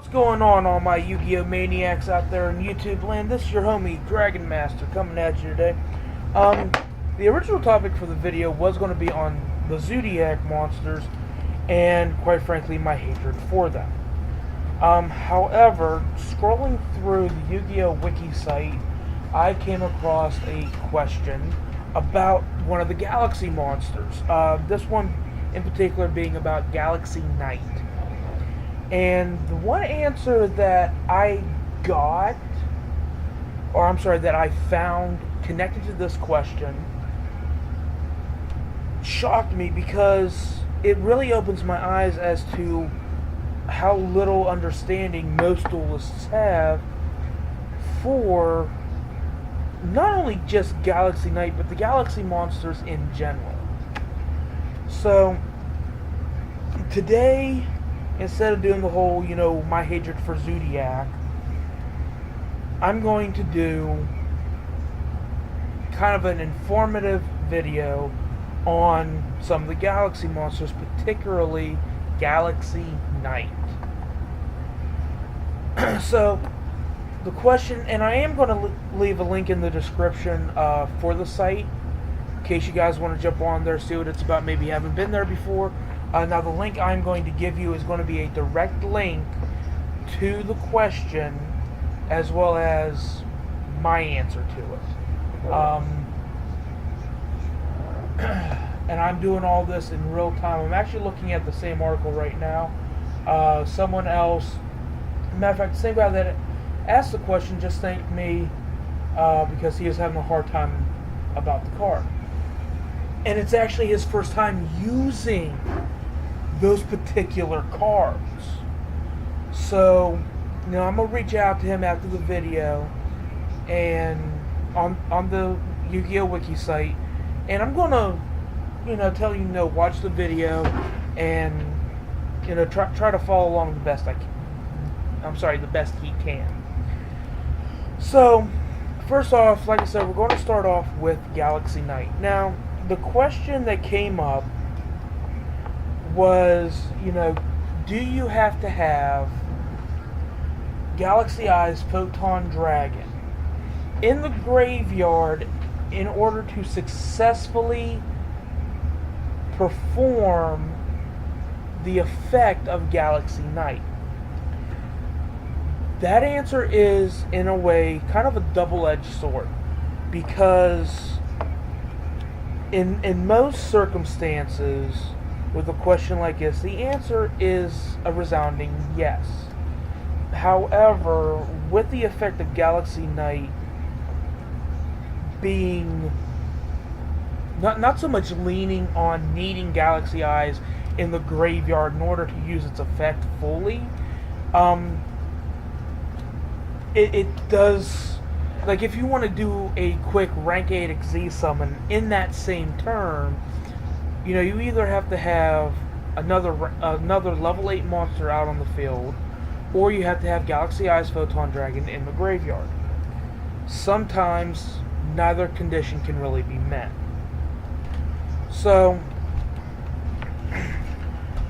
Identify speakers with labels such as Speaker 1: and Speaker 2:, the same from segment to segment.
Speaker 1: What's going on, all my Yu-Gi-Oh maniacs out there in YouTube land? This is your homie Dragon Master coming at you today. The original topic for the video was going to be on the Zodiac monsters and, quite frankly, my hatred for them. However, scrolling through the Yu-Gi-Oh wiki site, I came across a question about one of the Galaxy monsters. This one in particular being about Galaxy Knight. And the one answer that I got, or I'm sorry, that I found connected to this question shocked me because it really opens my eyes as to how little understanding most duelists have for not only just Galaxy Knight, but the Galaxy monsters in general. So, today, instead of doing the whole, my hatred for Zodiac, I'm going to do kind of an informative video on some of the Galaxy monsters, particularly Galaxy Knight. So, the question, and I am going to leave a link in the description for the site, in case you guys want to jump on there, see what it's about, maybe you haven't been there before. Now, the link I'm going to give you is going to be a direct link to the question, as well as my answer to it. And I'm doing all this in real time. I'm actually looking at the same article right now. Someone else, matter of fact, the same guy that asked the question just thanked me because he was having a hard time about the card. And it's actually his first time using those particular cards. So, I'm gonna reach out to him after the video and on the Yu-Gi-Oh wiki site, and I'm gonna tell watch the video and try to follow along the best I can. The best he can. So, first off, like I said, we're going to start off with Galaxy Knight. Now, the question that came up was, do you have to have Galaxy Eyes Photon Dragon in the graveyard in order to successfully perform the effect of Galaxy Knight? That answer is, in a way, kind of a double-edged sword, because in most circumstances with a question like this, the answer is a resounding yes. However, with the effect of Galaxy Knight being not so much leaning on needing Galaxy Eyes in the graveyard in order to use its effect fully, it does, like, if you want to do a quick rank 8 Z summon in that same turn, you either have to have another level 8 monster out on the field, or you have to have Galaxy Eyes Photon Dragon in the graveyard. Sometimes neither condition can really be met. So,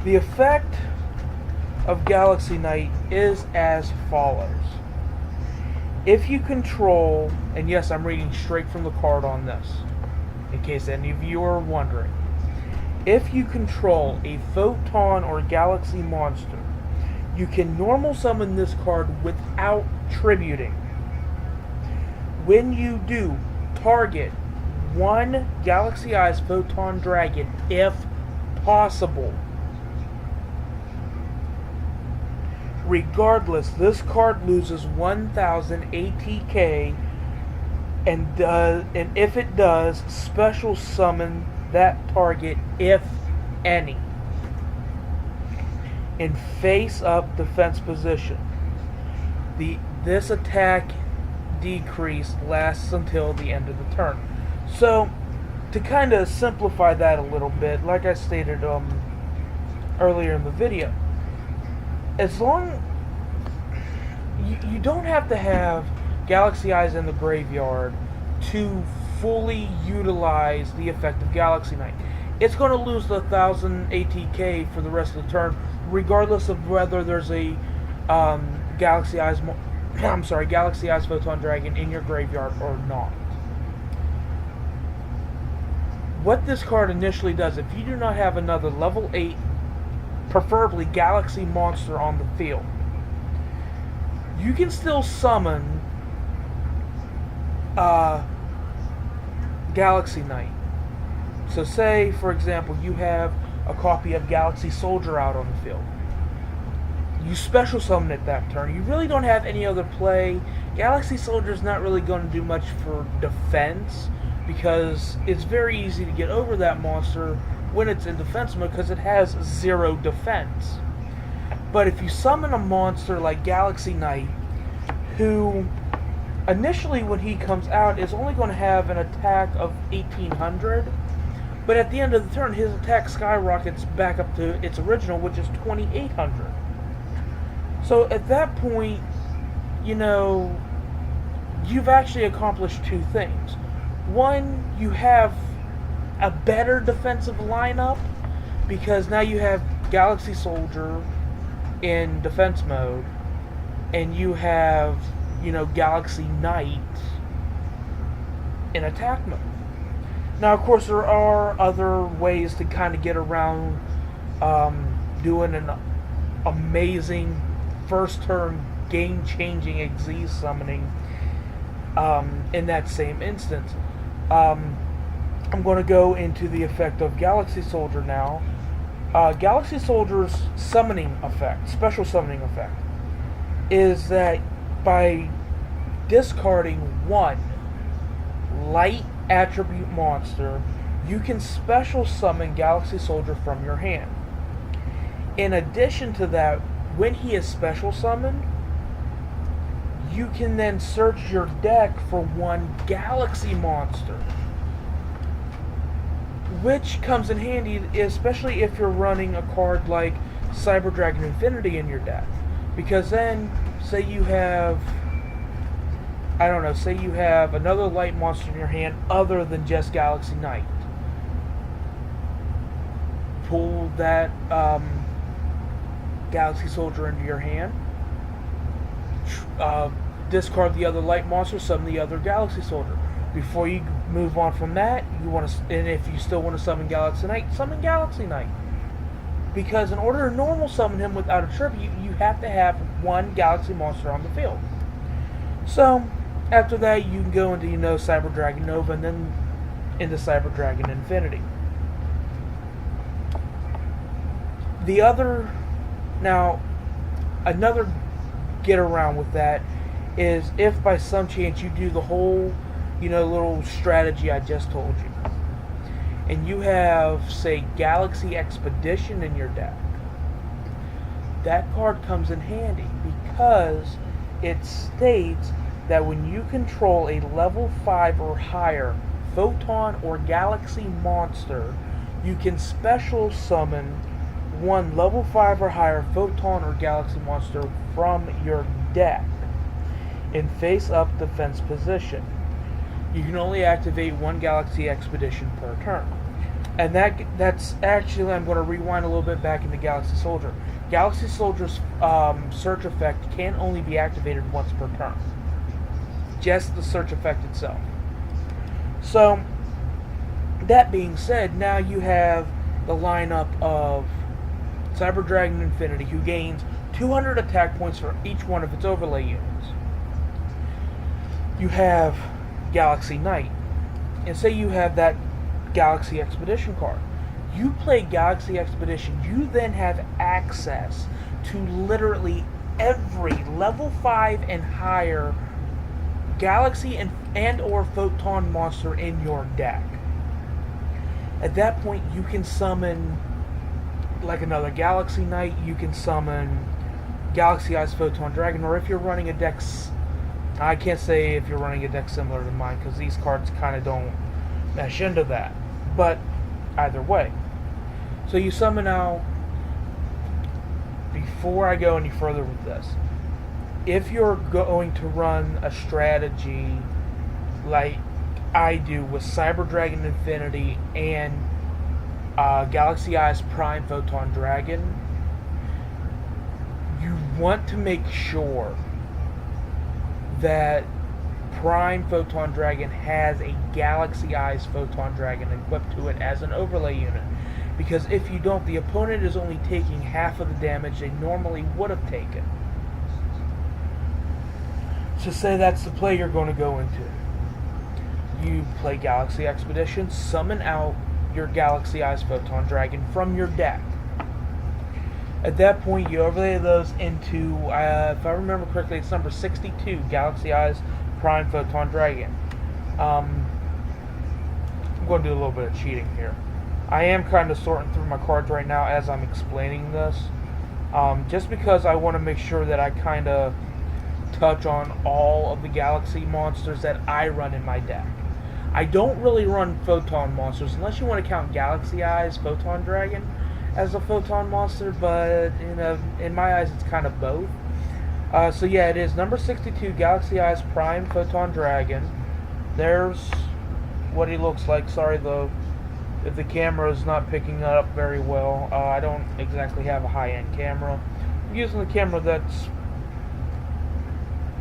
Speaker 1: the effect of Galaxy Knight is as follows. If you control, and yes, I'm reading straight from the card on this, in case any of you are wondering. If you control a Photon or Galaxy monster, you can normal summon this card without tributing. When you do, target one Galaxy Eyes Photon Dragon if possible. Regardless, this card loses 1,000 ATK, and if it does, special summon that target, if any, in face-up defense position. This attack decrease lasts until the end of the turn. So, to kind of simplify that a little bit, like I stated earlier in the video, as long you don't have to have Galaxy Eyes in the graveyard to fully utilize the effect of Galaxy Knight. It's going to lose the 1,000 ATK for the rest of the turn, regardless of whether there's a Galaxy Eyes. I'm sorry, Galaxy Eyes Photon Dragon in your graveyard or not. What this card initially does, if you do not have another level 8, preferably Galaxy monster on the field, you can still summon Galaxy Knight. So say, for example, you have a copy of Galaxy Soldier out on the field. You special summon it that turn. You really don't have any other play. Galaxy Soldier is not really going to do much for defense, because it's very easy to get over that monster when it's in defense mode because it has 0 defense. But if you summon a monster like Galaxy Knight, who initially when he comes out is only going to have an attack of 1800, but at the end of the turn his attack skyrockets back up to its original, which is 2800. So at that point, you've actually accomplished 2 things. One, you have a better defensive lineup because now you have Galaxy Soldier in defense mode, and you have, Galaxy Knight in attack mode. Now, of course, there are other ways to kind of get around doing an amazing first turn game-changing Xyz summoning in that same instance. I'm going to go into the effect of Galaxy Soldier now. Galaxy Soldier's summoning effect, special summoning effect, is that by discarding 1 light attribute monster, you can special summon Galaxy Soldier from your hand. In addition to that, when he is special summoned, you can then search your deck for 1 Galaxy monster, which comes in handy, especially if you're running a card like Cyber Dragon Infinity in your deck. Because then, say you have another light monster in your hand other than just Galaxy Knight. Pull that Galaxy Soldier into your hand. Discard the other light monster, summon the other Galaxy Soldier. Before you move on from that, and if you still want to summon Galaxy Knight, summon Galaxy Knight. Because in order to normal summon him without a tribute, you have to have 1 Galaxy monster on the field. So, after that, you can go into, Cyber Dragon Nova, and then into Cyber Dragon Infinity. Another get around with that is if by some chance you do the whole, little strategy I just told you, and you have, say, Galaxy Expedition in your deck, that card comes in handy because it states that when you control a level 5 or higher Photon or Galaxy monster, you can special summon 1 level 5 or higher Photon or Galaxy monster from your deck in face-up defense position. You can only activate 1 Galaxy Expedition per turn. And that's actually, I'm going to rewind a little bit back into Galaxy Soldier. Galaxy Soldier's search effect can only be activated once per turn. Just the search effect itself. So, that being said, now you have the lineup of Cyber Dragon Infinity, who gains 200 attack points for each one of its overlay units. You have Galaxy Knight. And say you have that Galaxy Expedition card. You play Galaxy Expedition, you then have access to literally every level 5 and higher Galaxy and or Photon monster in your deck. At that point, you can summon like another Galaxy Knight, you can summon Galaxy Eyes Photon Dragon, or if you're running a deck, I can't say if you're running a deck similar to mine, because these cards kind of don't mesh into that. But either way. So you summon out, before I go any further with this, if you're going to run a strategy like I do with Cyber Dragon Infinity and Galaxy Eyes Prime Photon Dragon, you want to make sure that Prime Photon Dragon has a Galaxy Eyes Photon Dragon equipped to it as an overlay unit. Because if you don't, the opponent is only taking half of the damage they normally would have taken. So say that's the play you're going to go into. You play Galaxy Expedition, summon out your Galaxy Eyes Photon Dragon from your deck. At that point, you overlay those into, if I remember correctly, it's number 62, Galaxy Eyes Prime Photon Dragon. I'm going to do a little bit of cheating here. I am kind of sorting through my cards right now as I'm explaining this. Just because I want to make sure that I kind of touch on all of the Galaxy monsters that I run in my deck. I don't really run Photon monsters, unless you want to count Galaxy Eyes Photon Dragon as a Photon monster, but in my eyes it's kind of both. So yeah, it is number 62, Galaxy Eyes Prime Photon Dragon. There's what he looks like. Sorry though, if the camera is not picking that up very well. I don't exactly have a high-end camera. I'm using the camera that's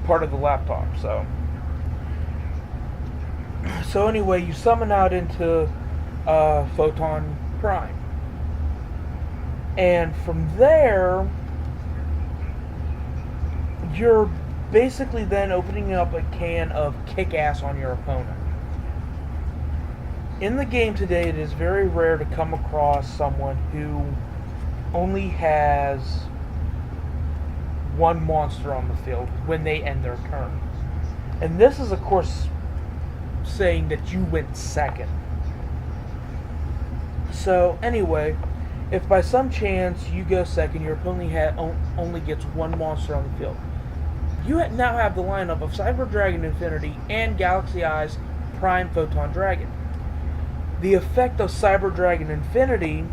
Speaker 1: part of the laptop, so anyway, you summon out into Photon Prime, and from there you're basically then opening up a can of kick-ass on your opponent. In the game today, it is very rare to come across someone who only has one monster on the field when they end their turn. And this is, of course, saying that you went second. So, anyway, if by some chance you go second, your opponent only gets one monster on the field. You now have the lineup of Cyber Dragon Infinity and Galaxy Eyes Prime Photon Dragon. The effect of Cyber Dragon Infinity,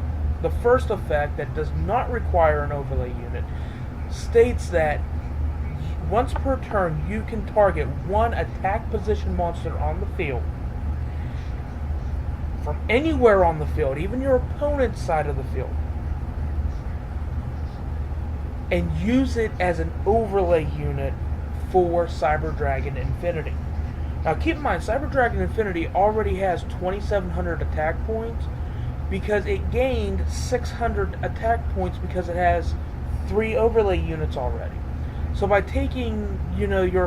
Speaker 1: the first effect that does not require an overlay unit, states that once per turn you can target one attack position monster on the field from anywhere on the field, even your opponent's side of the field, and use it as an overlay unit for Cyber Dragon Infinity. Now keep in mind, Cyber Dragon Infinity already has 2,700 attack points because it gained 600 attack points because it has 3 overlay units already. So by taking, your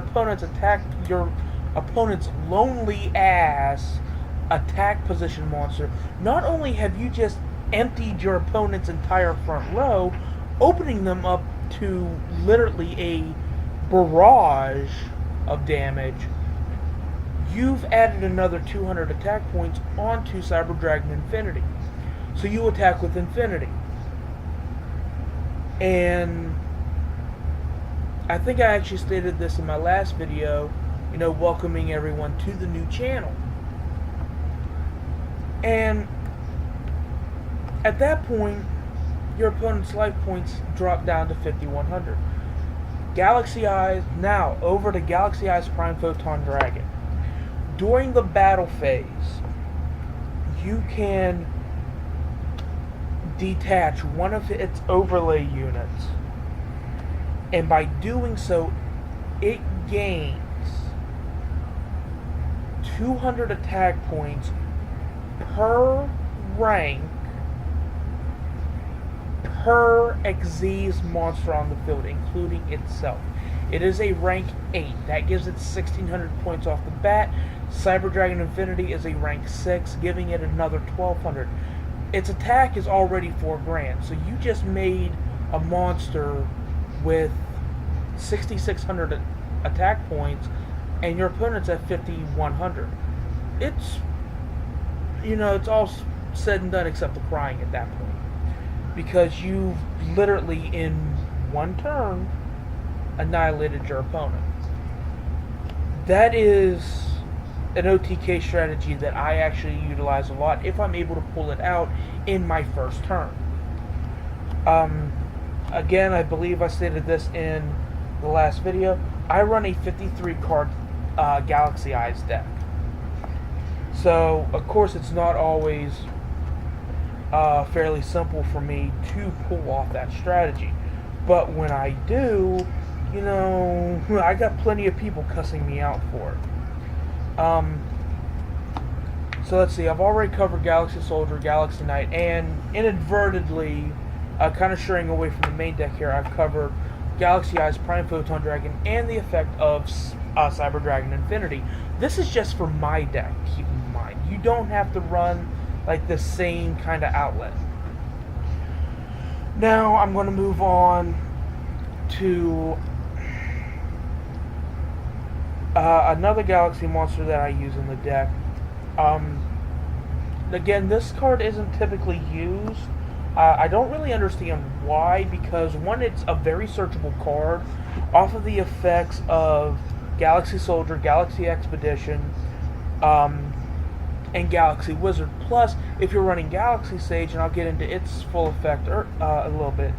Speaker 1: opponent's lonely ass attack position monster, not only have you just emptied your opponent's entire front row, opening them up to literally a barrage of damage, you've added another 200 attack points onto Cyber Dragon Infinity. So you attack with Infinity. And I think I actually stated this in my last video, welcoming everyone to the new channel. And at that point, your opponent's life points drop down to 5,100. Galaxy Eyes, now over to Galaxy Eyes Prime Photon Dragon. During the battle phase, you can detach one of its overlay units, and by doing so, it gains 200 attack points per rank per Xyz monster on the field, including itself. It is a rank 8. That gives it 1,600 points off the bat. Cyber Dragon Infinity is a rank 6, giving it another 1,200. Its attack is already 4 grand, so you just made a monster with 6,600 attack points, and your opponent's at 5,100. It's, it's all said and done except the crying at that point, because you've literally in one turn annihilated your opponent. That is an OTK strategy that I actually utilize a lot if I'm able to pull it out in my first turn. Again, I believe I stated this in the last video. I run a 53 card Galaxy Eyes deck. So, of course, it's not always fairly simple for me to pull off that strategy. But when I do, I got plenty of people cussing me out for it. So let's see, I've already covered Galaxy Soldier, Galaxy Knight, and inadvertently, kind of straying away from the main deck here, I've covered Galaxy Eyes, Prime Photon Dragon, and the effect of Cyber Dragon Infinity. This is just for my deck, keep in mind. You don't have to run like the same kind of outlet. Now I'm going to move on to another Galaxy monster that I use in the deck. Again, this card isn't typically used. I don't really understand why, because one, it's a very searchable card off of the effects of Galaxy Soldier, Galaxy Expedition, and Galaxy Wizard. Plus, if you're running Galaxy Sage, and I'll get into its full effect a little bit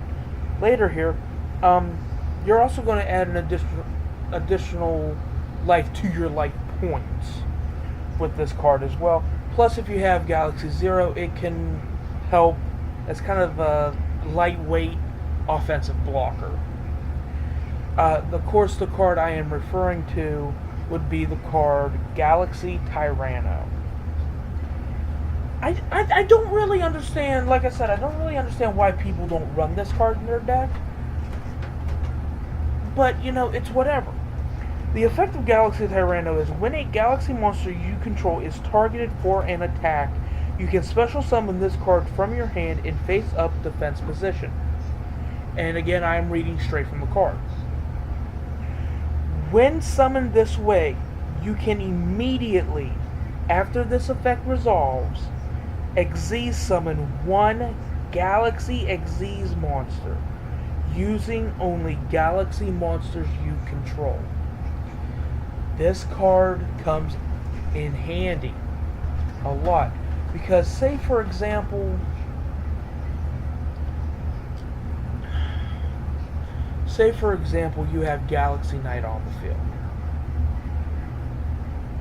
Speaker 1: later here, you're also going to add an additional life to your life points with this card as well. Plus, if you have Galaxy Zero, it can help as kind of a lightweight offensive blocker. Of course, the card I am referring to would be the card Galaxy Tyranno. I don't really understand, like I said, I don't really understand why people don't run this card in their deck. But, it's whatever. The effect of Galaxy Tyranno is when a Galaxy monster you control is targeted for an attack, you can special summon this card from your hand in face-up defense position. And again, I am reading straight from the card. When summoned this way, you can immediately, after this effect resolves, Xyz summon one Galaxy Xyz monster, using only Galaxy monsters you control. This card comes in handy a lot, because say for example, you have Galaxy Knight on the field,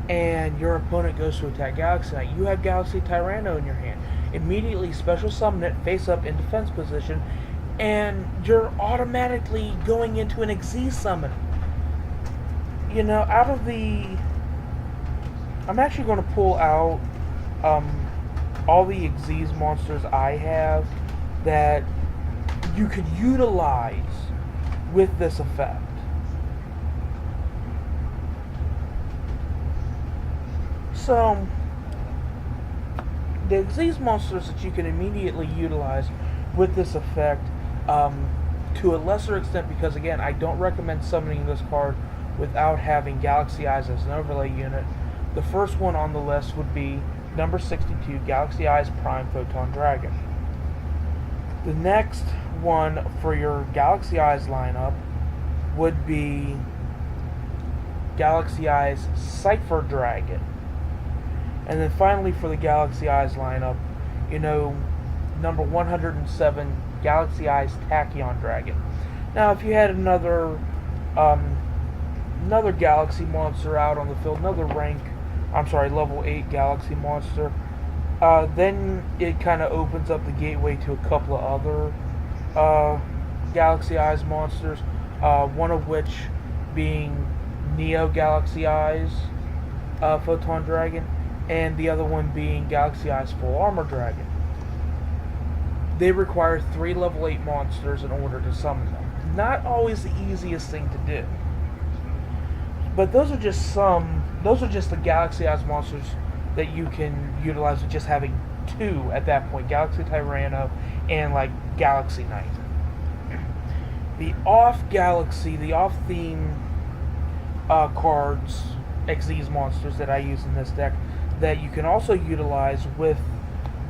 Speaker 1: and your opponent goes to attack Galaxy Knight. You have Galaxy Tyranno in your hand. Immediately special summon it face up in defense position, and you're automatically going into an Xyz summon. Out of the... I'm actually going to pull out all the Xyz monsters I have that you could utilize with this effect. So, the Xyz monsters that you can immediately utilize with this effect, to a lesser extent, because again, I don't recommend summoning this card without having Galaxy Eyes as an overlay unit. The first one on the list would be number 62, Galaxy Eyes Prime Photon Dragon. The next one for your Galaxy Eyes lineup would be Galaxy Eyes Cypher Dragon. And then finally for the Galaxy Eyes lineup, number 107, Galaxy Eyes Tachyon Dragon. Now, if you had another Galaxy monster out on the field, level 8 Galaxy monster, then it kind of opens up the gateway to a couple of other Galaxy Eyes monsters, one of which being Neo Galaxy Eyes Photon Dragon, and the other one being Galaxy Eyes Full Armor Dragon. They require 3 level 8 monsters in order to summon them. Not always the easiest thing to do. But those are just the Galaxy Eyes monsters that you can utilize with just having 2 at that point, Galaxy Tyranno and Galaxy Knight. The off-theme cards, Xyz monsters that I use in this deck, that you can also utilize with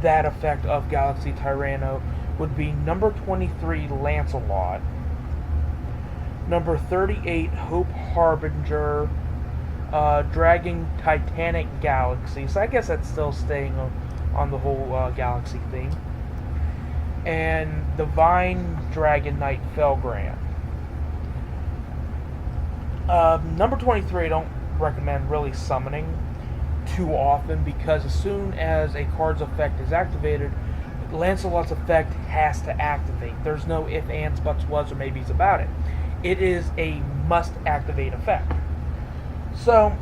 Speaker 1: that effect of Galaxy Tyranno would be number 23, Lancelot, number 38, Hope Harbinger, Dragon Titanic Galaxy, so I guess that's still staying on the whole Galaxy theme, and Divine Dragon Knight Felgrand. Number 23 I don't recommend really summoning too often, because as soon as a card's effect is activated, Lancelot's effect has to activate. There's no if, ands, buts, was, or maybes about it. It is a must-activate effect. So,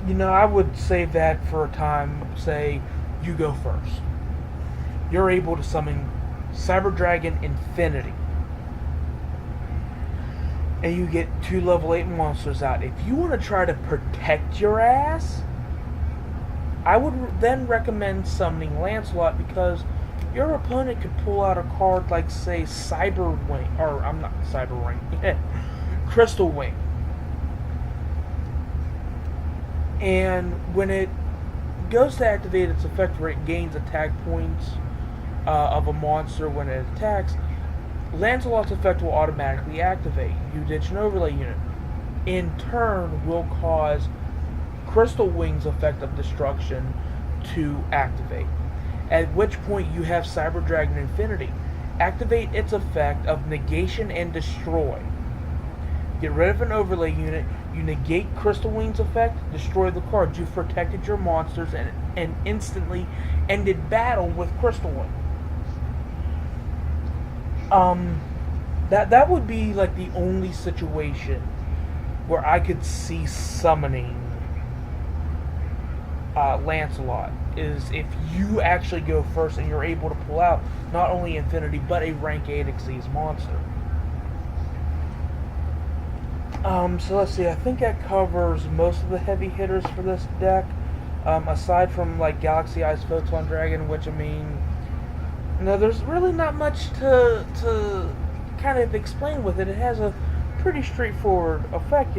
Speaker 1: I would save that for a time. Say, you go first. You're able to summon Cyber Dragon Infinity. And you get 2 level 8 monsters out. If you want to try to protect your ass, I would then recommend summoning Lancelot, because your opponent could pull out a card like, say, Cyber Wing, or I'm not Cyber Wing, Crystal Wing. And when it goes to activate its effect where it gains attack points of a monster when it attacks, Lancelot's effect will automatically activate. You ditch an overlay unit. In turn, will cause Crystal Wing's effect of destruction to activate. At which point you have Cyber Dragon Infinity. Activate its effect of negation and destroy. Get rid of an overlay unit, you negate Crystal Wing's effect, destroy the card. You've protected your monsters and instantly ended battle with Crystal Wing. That would be like the only situation where I could see summoning Lancelot, is if you actually go first and you're able to pull out not only Infinity but a rank 8 Xyz monster. So let's see, I think that covers most of the heavy hitters for this deck. Aside from like Galaxy Eyes Photon Dragon, which there's really not much to kind of explain with it. It has a pretty straightforward effect.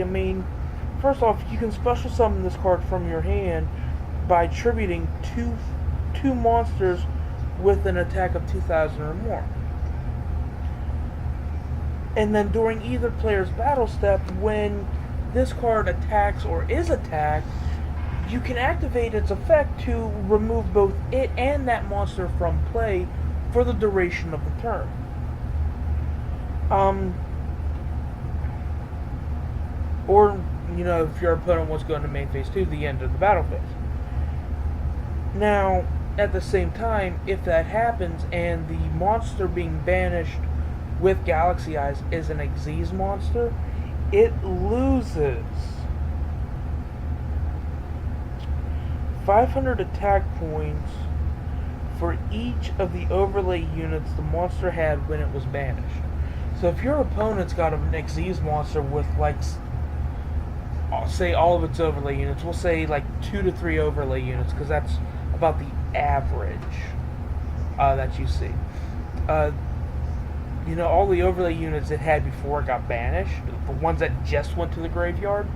Speaker 1: First off, you can special summon this card from your hand by tributing two monsters with an attack of 2,000 or more. And then during either player's battle step, when this card attacks or is attacked, you can activate its effect to remove both it and that monster from play for the duration of the turn. Or, if your opponent wants to go into main phase 2, the end of the battle phase. Now, at the same time, if that happens and the monster being banished with Galaxy Eyes is an Xyz monster, it loses 500 attack points for each of the overlay units the monster had when it was banished. So if your opponent's got an Xyz monster with, like, say all of its overlay units, we'll say like 2 to 3 overlay units, because that's about the average that you see. All the overlay units it had before it got banished, the ones that just went to the graveyard,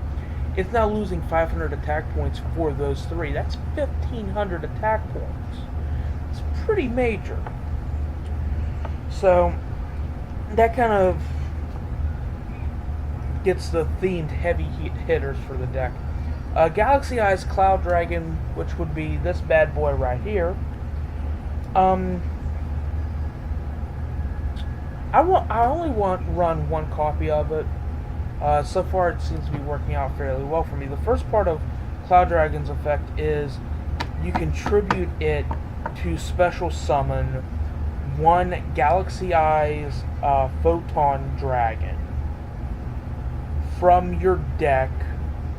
Speaker 1: it's now losing 500 attack points for those 3. That's 1,500 attack points. It's pretty major. So, that kind of gets the themed heavy hitters for the deck. Galaxy Eyes Cloud Dragon, which would be this bad boy right here. I only run one copy of it. So far, it seems to be working out fairly well for me. The first part of Cloud Dragon's effect is you contribute it to special summon one Galaxy Eyes Photon Dragon from your deck.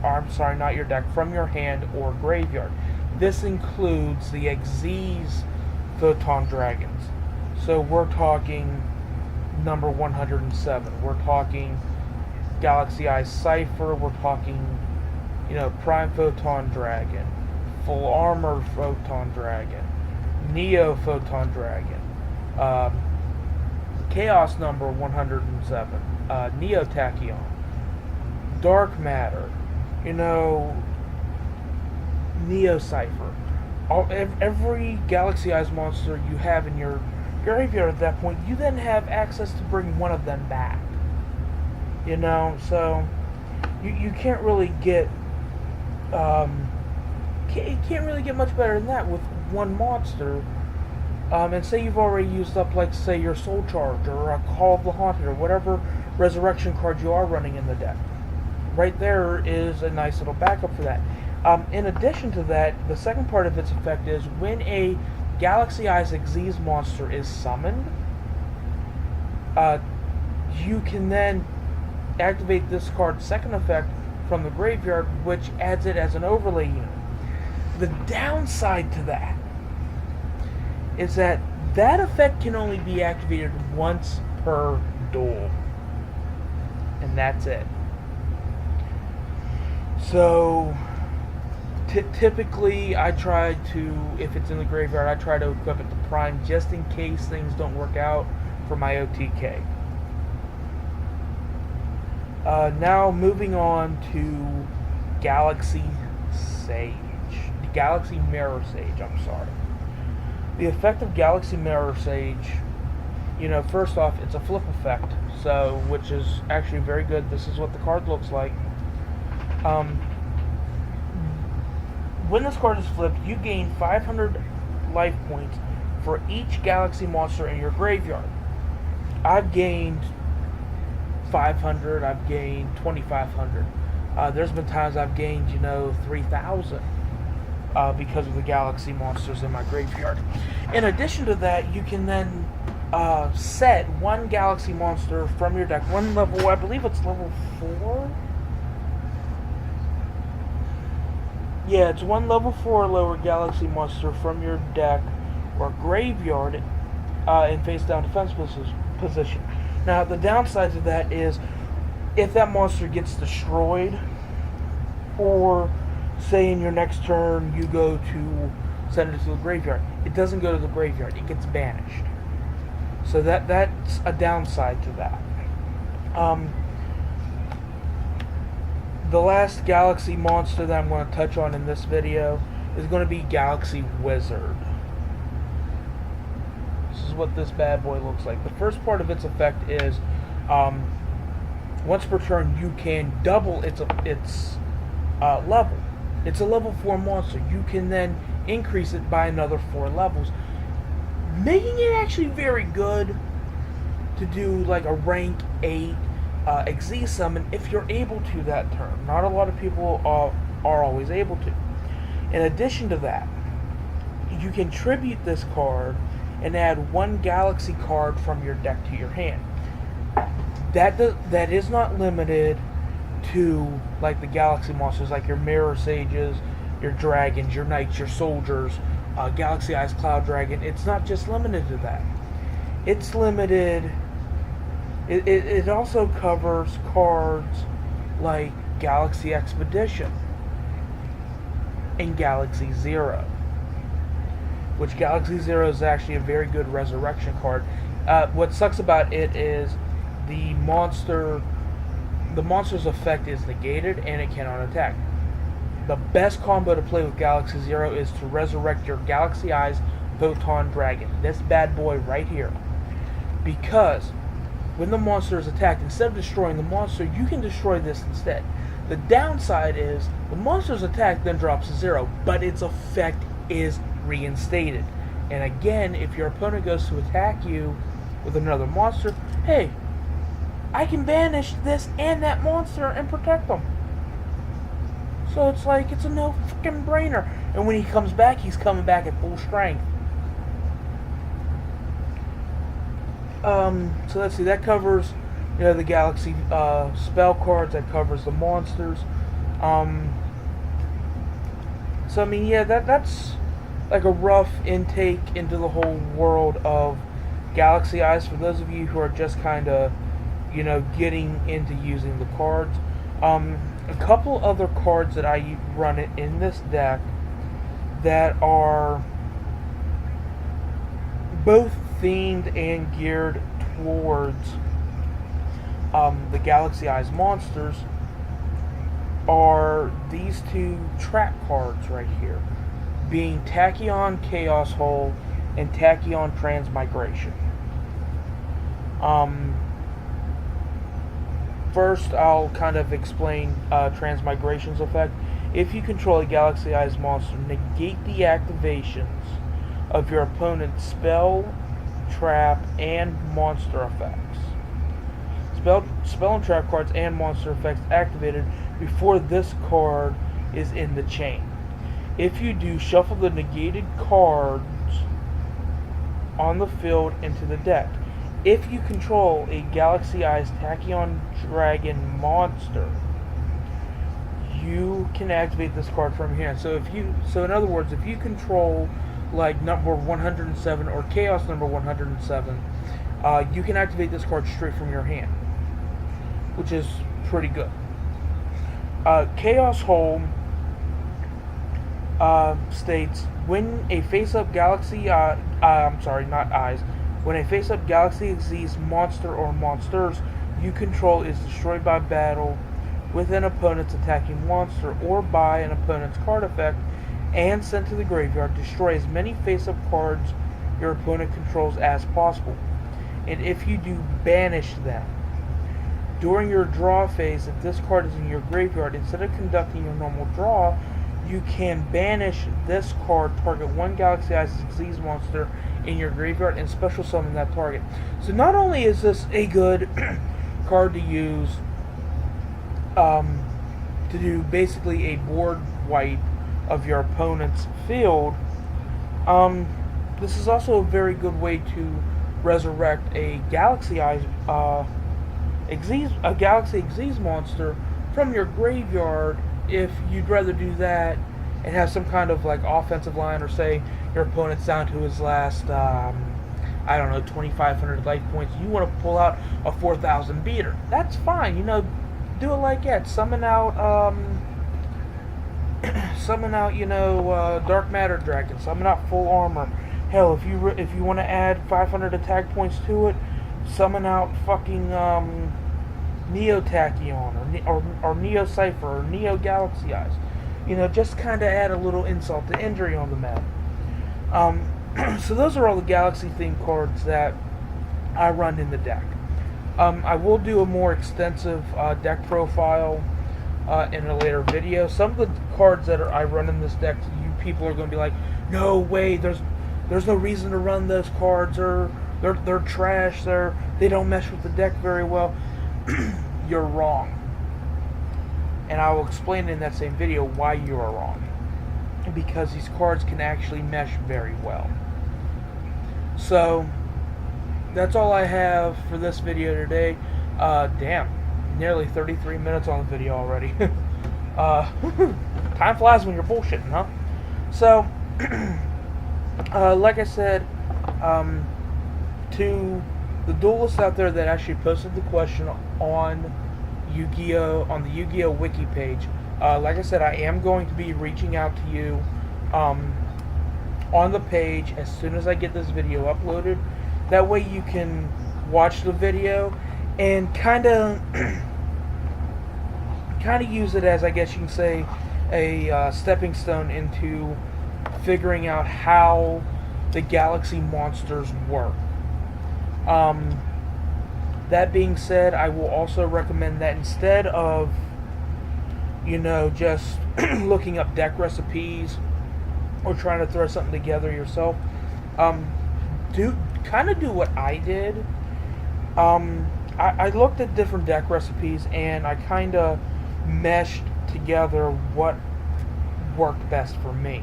Speaker 1: Not your deck, from your hand or graveyard. This includes the Xyz Photon Dragons. So we're talking number 107. We're talking Galaxy Eyes Cypher. We're talking, Prime Photon Dragon, Full Armor Photon Dragon, Neo Photon Dragon, Chaos number 107, Neo Tachyon, Dark Matter, Neo Cypher. Every Galaxy Eyes monster you have in your graveyard at that point, you then have access to bring one of them back. So you can't really get can't really get much better than that with one monster. And say you've already used up, like, say, your Soul Charge or a Call of the Haunted or whatever resurrection card you are running in the deck. Right there is a nice little backup for that. In addition to that, the second part of its effect is when a Galaxy Eyes Xyz monster is summoned, you can then activate this card's second effect from the graveyard, which adds it as an overlay unit. The downside to that is that that effect can only be activated once per duel. And that's it. So, typically I try to, if it's in the graveyard, I try to equip it to Prime just in case things don't work out for my OTK. Now moving on to Galaxy Mirror Sage, I'm sorry. The effect of Galaxy Mirror Sage, first off, it's a flip effect, so which is actually very good. This is what the card looks like. When this card is flipped, you gain 500 life points for each Galaxy monster in your graveyard. I've gained 500, I've gained 2,500. There's been times I've gained, 3,000 because of the Galaxy monsters in my graveyard. In addition to that, you can then set one Galaxy monster from your deck, one level, I believe it's level 4? Yeah, it's one level 4 lower Galaxy monster from your deck or graveyard in face down defense position. Now, the downside to that is if that monster gets destroyed, or say in your next turn you go to send it to the graveyard, it doesn't go to the graveyard, it gets banished. So that's a downside to that. The last Galaxy monster that I'm going to touch on in this video is going to be Galaxy Wizard. This is what this bad boy looks like. The first part of its effect is once per turn you can double its level. It's a level 4 monster. You can then increase it by another 4 levels, making it actually very good to do like a rank 8 Xyz summon if you're able to that turn. Not a lot of people are always able to. In addition to that, you can tribute this card and add one Galaxy card from your deck to your hand. That is not limited to like the Galaxy monsters, like your Mirror Sages, your Dragons, your Knights, your Soldiers, Galaxy Eyes Cloud Dragon. It's not just limited to that. It's limited. It also covers cards like Galaxy Expedition and Galaxy Zero, which Galaxy Zero is actually a very good resurrection card. What sucks about it is the monster's effect is negated and it cannot attack. The best combo to play with Galaxy Zero is to resurrect your Galaxy Eyes Photon Dragon, this bad boy right here, because when the monster is attacked, instead of destroying the monster, you can destroy this instead. The downside is the monster's attack then drops to 0, but its effect is reinstated. And again, if your opponent goes to attack you with another monster, hey, I can banish this and that monster and protect them. So it's like, it's a no freaking brainer. And when he comes back, he's coming back at full strength. So let's see, that covers, the Galaxy spell cards, that covers the monsters. So I mean, yeah, that's like a rough intake into the whole world of Galaxy Eyes for those of you who are just kind of, getting into using the cards. A couple other cards that I run in this deck that are both themed and geared towards the Galaxy Eyes monsters are these two trap cards right here, being Tachyon Chaos Hole and Tachyon Transmigration. First, I'll kind of explain Transmigration's effect. If you control a Galaxy Eyes monster, negate the activations of your opponent's spell, trap, and monster effects. Spell and trap cards and monster effects activated before this card is in the chain. If you do, shuffle the negated cards on the field into the deck. If you control a Galaxy Eyes Tachyon Dragon monster, you can activate this card from your hand. So in other words, if you control like number 107 or Chaos number 107, you can activate this card straight from your hand, which is pretty good. Chaos Home states, when a face-up Galaxy, when a face-up Galaxy Xyz monster or monsters you control is destroyed by battle with an opponent's attacking monster or by an opponent's card effect and sent to the graveyard, destroy as many face-up cards your opponent controls as possible. And if you do, banish them. During your draw phase, if this card is in your graveyard, instead of conducting your normal draw, you can banish this card, target one Galaxy Eyes Xyz monster in your graveyard, and special summon that target. So not only is this a good card to use to do basically a board wipe of your opponent's field, this is also a very good way to resurrect a Galaxy Eyes Galaxy Xyz monster from your graveyard if you'd rather do that and have some kind of like offensive line, or say your opponent's down to his last 2,500 life points. You want to pull out a 4,000 beater. That's fine. Do it like that. Summon out Dark Matter Dragon. Summon out Full Armor. Hell, if you want to add 500 attack points to it, summon out fucking Neo Tachyon or Neo Cypher or Neo Galaxy Eyes. Just kind of add a little insult to injury on the map. So those are all the Galaxy themed cards that I run in the deck. I will do a more extensive deck profile in a later video. Some of the cards that I run in this deck, you people are going to be like, no way, there's no reason to run those cards, or they're trash, they don't mesh with the deck very well. You're wrong. And I will explain in that same video why you are wrong. Because these cards can actually mesh very well. So, that's all I have for this video today. Damn, nearly 33 minutes on the video already. Time flies when you're bullshitting, huh? So, like I said, to the duelists out there that actually posted the question on Yu-Gi-Oh! On the Yu-Gi-Oh! Wiki page, like I said, I am going to be reaching out to you on the page as soon as I get this video uploaded. That way you can watch the video and kind of use it as, I guess you can say, a stepping stone into figuring out how the Galaxy monsters work. That being said, I will also recommend that instead of just looking up deck recipes or trying to throw something together yourself, do what I did. I looked at different deck recipes and I kind of meshed together what worked best for me.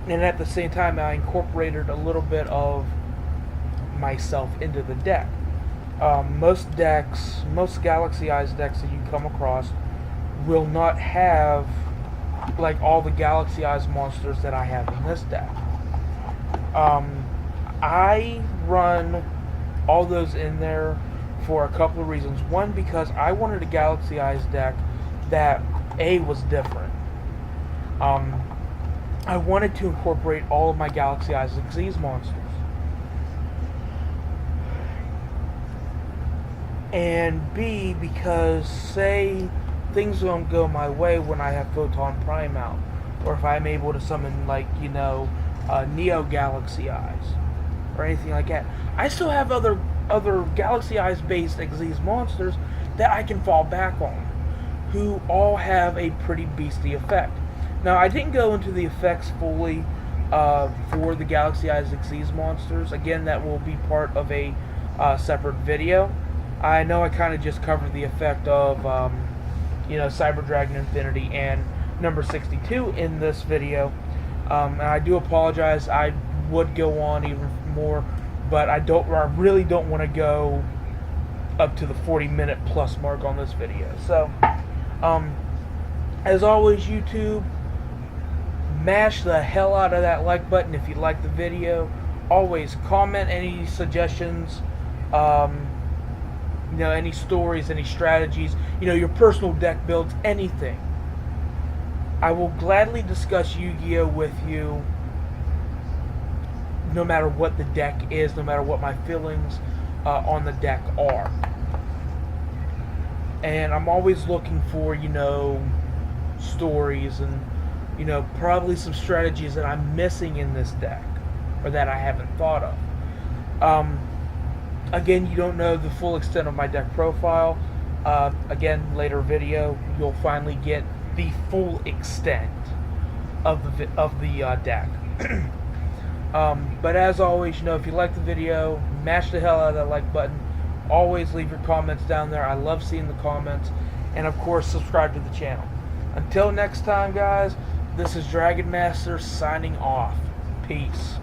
Speaker 1: And at the same time, I incorporated a little bit of myself into the deck. Most Galaxy Eyes decks that you come across will not have like all the Galaxy Eyes monsters that I have in this deck. I run all those in there for a couple of reasons. One, because I wanted a Galaxy Eyes deck that was different. I wanted to incorporate all of my Galaxy Eyes Xyz monsters. And B, because say things don't go my way when I have Photon Prime out, or if I'm able to summon Neo Galaxy Eyes or anything like that, I still have other Galaxy Eyes based Xyz monsters that I can fall back on, who all have a pretty beastly effect. Now, I didn't go into the effects fully for the Galaxy Eyes Xyz monsters. Again, that will be part of a separate video. I know I kind of just covered the effect of, Cyber Dragon Infinity and number 62 in this video. And I do apologize. I would go on even more, but I really don't want to go up to the 40-minute plus mark on this video. So, as always, YouTube, mash the hell out of that like button if you like the video. Always comment any suggestions, any stories, any strategies, your personal deck builds, anything. I will gladly discuss Yu-Gi-Oh with you, no matter what the deck is, no matter what my feelings on the deck are. And I'm always looking for, stories and, probably some strategies that I'm missing in this deck, or that I haven't thought of. Again, you don't know the full extent of my deck profile. Again, later video, you'll finally get the full extent of the deck. But as always, if you like the video, mash the hell out of that like button. Always leave your comments down there. I love seeing the comments. And of course, subscribe to the channel. Until next time, guys, this is Dragon Master signing off. Peace.